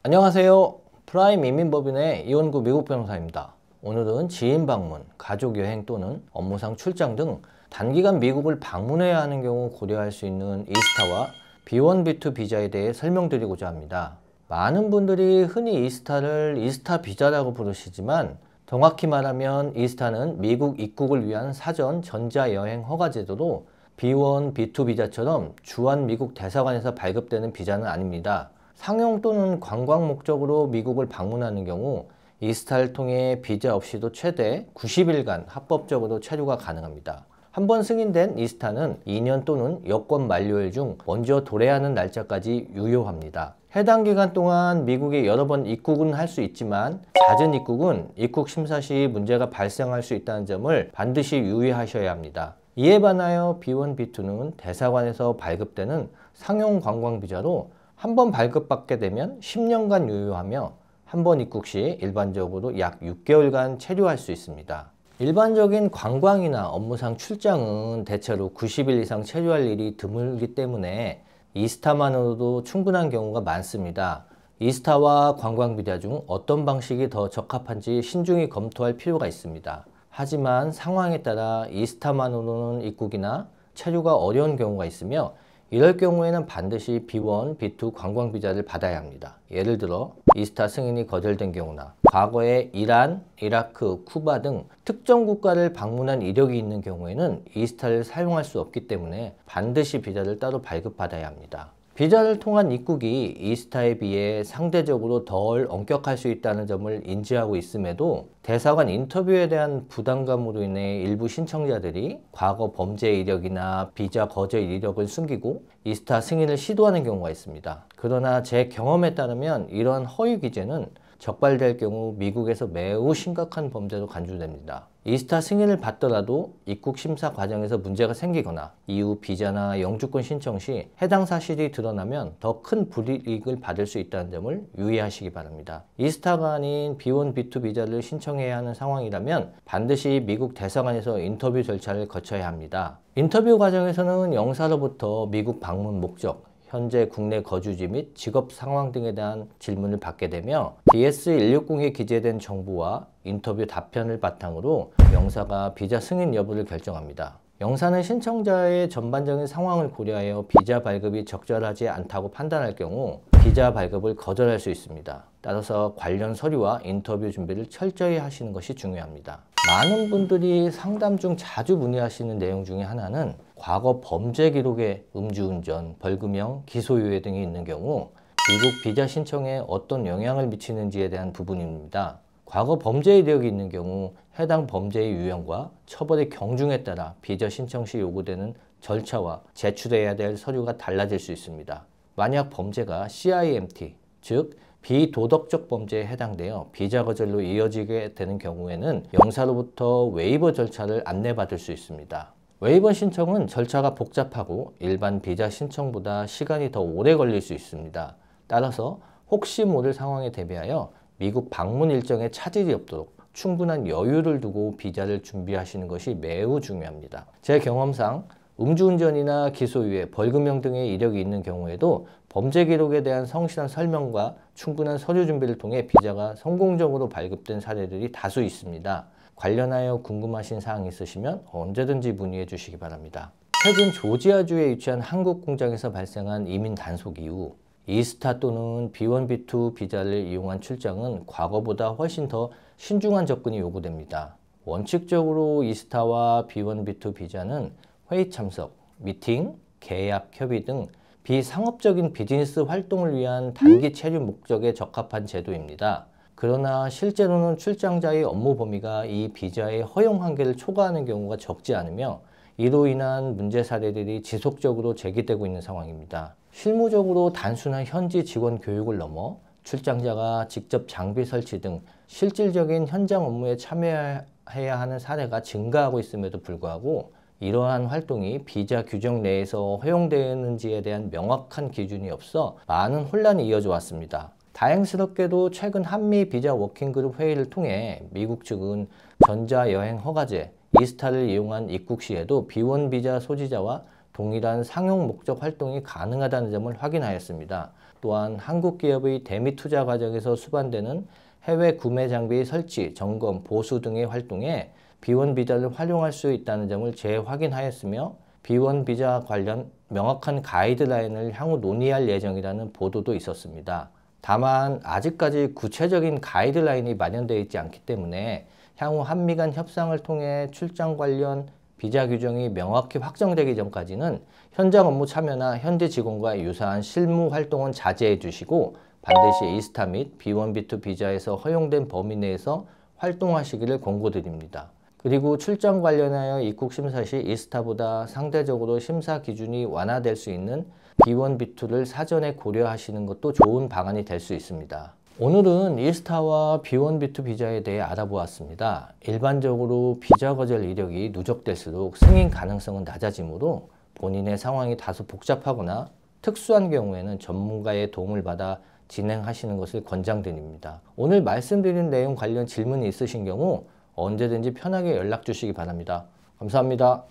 안녕하세요. 프라임 이민법인의 이원구 미국 변호사입니다. 오늘은 지인 방문, 가족 여행 또는 업무상 출장 등 단기간 미국을 방문해야 하는 경우 고려할 수 있는 이스타와 B1, B2 비자에 대해 설명드리고자 합니다. 많은 분들이 흔히 이스타를 이스타 비자라고 부르시지만 정확히 말하면 이스타는 미국 입국을 위한 사전 전자여행 허가 제도로 B1, B2 비자처럼 주한 미국 대사관에서 발급되는 비자는 아닙니다. 상용 또는 관광 목적으로 미국을 방문하는 경우 이스타를 통해 비자 없이도 최대 90일간 합법적으로 체류가 가능합니다. 한번 승인된 이스타는 2년 또는 여권 만료일 중 먼저 도래하는 날짜까지 유효합니다. 해당 기간 동안 미국에 여러 번 입국은 할 수 있지만 잦은 입국은 입국 심사 시 문제가 발생할 수 있다는 점을 반드시 유의하셔야 합니다. 이에 반하여 B1, B2는 대사관에서 발급되는 상용 관광 비자로 한 번 발급받게 되면 10년간 유효하며 한 번 입국 시 일반적으로 약 6개월간 체류할 수 있습니다. 일반적인 관광이나 업무상 출장은 대체로 90일 이상 체류할 일이 드물기 때문에 이스타만으로도 충분한 경우가 많습니다. 이스타와 관광 비자 중 어떤 방식이 더 적합한지 신중히 검토할 필요가 있습니다. 하지만 상황에 따라 이스타만으로는 입국이나 체류가 어려운 경우가 있으며 이럴 경우에는 반드시 B1, B2 관광 비자를 받아야 합니다. 예를 들어 이스타 승인이 거절된 경우나 과거에 이란, 이라크, 쿠바 등 특정 국가를 방문한 이력이 있는 경우에는 이스타를 사용할 수 없기 때문에 반드시 비자를 따로 발급받아야 합니다. 비자를 통한 입국이 이스타에 비해 상대적으로 덜 엄격할 수 있다는 점을 인지하고 있음에도 대사관 인터뷰에 대한 부담감으로 인해 일부 신청자들이 과거 범죄 이력이나 비자 거절 이력을 숨기고 이스타 승인을 시도하는 경우가 있습니다. 그러나 제 경험에 따르면 이러한 허위 기재는 적발될 경우 미국에서 매우 심각한 범죄로 간주됩니다. 이스타 승인을 받더라도 입국 심사 과정에서 문제가 생기거나 이후 비자나 영주권 신청 시 해당 사실이 드러나면 더 큰 불이익을 받을 수 있다는 점을 유의하시기 바랍니다. 이스타가 아닌 B1, B2 비자를 신청해야 하는 상황이라면 반드시 미국 대사관에서 인터뷰 절차를 거쳐야 합니다. 인터뷰 과정에서는 영사로부터 미국 방문 목적, 현재 국내 거주지 및 직업 상황 등에 대한 질문을 받게 되며 DS-160에 기재된 정보와 인터뷰 답변을 바탕으로 영사가 비자 승인 여부를 결정합니다. 영사는 신청자의 전반적인 상황을 고려하여 비자 발급이 적절하지 않다고 판단할 경우 비자 발급을 거절할 수 있습니다. 따라서 관련 서류와 인터뷰 준비를 철저히 하시는 것이 중요합니다. 많은 분들이 상담 중 자주 문의하시는 내용 중에 하나는 과거 범죄 기록에 음주운전, 벌금형, 기소유예 등이 있는 경우 미국 비자 신청에 어떤 영향을 미치는지에 대한 부분입니다. 과거 범죄 이력이 있는 경우 해당 범죄의 유형과 처벌의 경중에 따라 비자 신청 시 요구되는 절차와 제출해야 될 서류가 달라질 수 있습니다. 만약 범죄가 CIMT, 즉 비도덕적 범죄에 해당되어 비자 거절로 이어지게 되는 경우에는 영사로부터 웨이버 절차를 안내받을 수 있습니다. 웨이버 신청은 절차가 복잡하고 일반 비자 신청보다 시간이 더 오래 걸릴 수 있습니다. 따라서 혹시 모를 상황에 대비하여 미국 방문 일정에 차질이 없도록 충분한 여유를 두고 비자를 준비하시는 것이 매우 중요합니다. 제 경험상 음주운전이나 기소유예, 벌금형 등의 이력이 있는 경우에도 범죄 기록에 대한 성실한 설명과 충분한 서류 준비를 통해 비자가 성공적으로 발급된 사례들이 다수 있습니다. 관련하여 궁금하신 사항이 있으시면 언제든지 문의해 주시기 바랍니다. 최근 조지아주에 위치한 한국 공장에서 발생한 이민 단속 이후 이스타 또는 B1, B2 비자를 이용한 출장은 과거보다 훨씬 더 신중한 접근이 요구됩니다. 원칙적으로 이스타와 B1, B2 비자는 회의 참석, 미팅, 계약, 협의 등 비상업적인 비즈니스 활동을 위한 단기 체류 목적에 적합한 제도입니다. 그러나 실제로는 출장자의 업무 범위가 이 비자의 허용 한계를 초과하는 경우가 적지 않으며 이로 인한 문제 사례들이 지속적으로 제기되고 있는 상황입니다. 실무적으로 단순한 현지 직원 교육을 넘어 출장자가 직접 장비 설치 등 실질적인 현장 업무에 참여해야 하는 사례가 증가하고 있음에도 불구하고 이러한 활동이 비자 규정 내에서 허용되는지에 대한 명확한 기준이 없어 많은 혼란이 이어져 왔습니다. 다행스럽게도 최근 한미 비자 워킹그룹 회의를 통해 미국 측은 전자여행 허가제, 이스타를 이용한 입국 시에도 B1 비자 소지자와 동일한 상용 목적 활동이 가능하다는 점을 확인하였습니다. 또한 한국 기업의 대미 투자 과정에서 수반되는 해외 구매 장비 설치, 점검, 보수 등의 활동에 B1 비자를 활용할 수 있다는 점을 재확인하였으며 B1 비자 관련 명확한 가이드라인을 향후 논의할 예정이라는 보도도 있었습니다. 다만 아직까지 구체적인 가이드라인이 마련되어 있지 않기 때문에 향후 한미 간 협상을 통해 출장 관련 비자 규정이 명확히 확정되기 전까지는 현장 업무 참여나 현지 직원과 유사한 실무 활동은 자제해 주시고 반드시 이스타 및 B1, B2 비자에서 허용된 범위 내에서 활동하시기를 권고드립니다. 그리고 출장 관련하여 입국 심사 시 이스타보다 상대적으로 심사 기준이 완화될 수 있는 B1, B2를 사전에 고려하시는 것도 좋은 방안이 될 수 있습니다. 오늘은 이스타와 B1, B2 비자에 대해 알아보았습니다. 일반적으로 비자 거절 이력이 누적될수록 승인 가능성은 낮아지므로 본인의 상황이 다소 복잡하거나 특수한 경우에는 전문가의 도움을 받아 진행하시는 것을 권장드립니다. 오늘 말씀드린 내용 관련 질문이 있으신 경우 언제든지 편하게 연락 주시기 바랍니다. 감사합니다.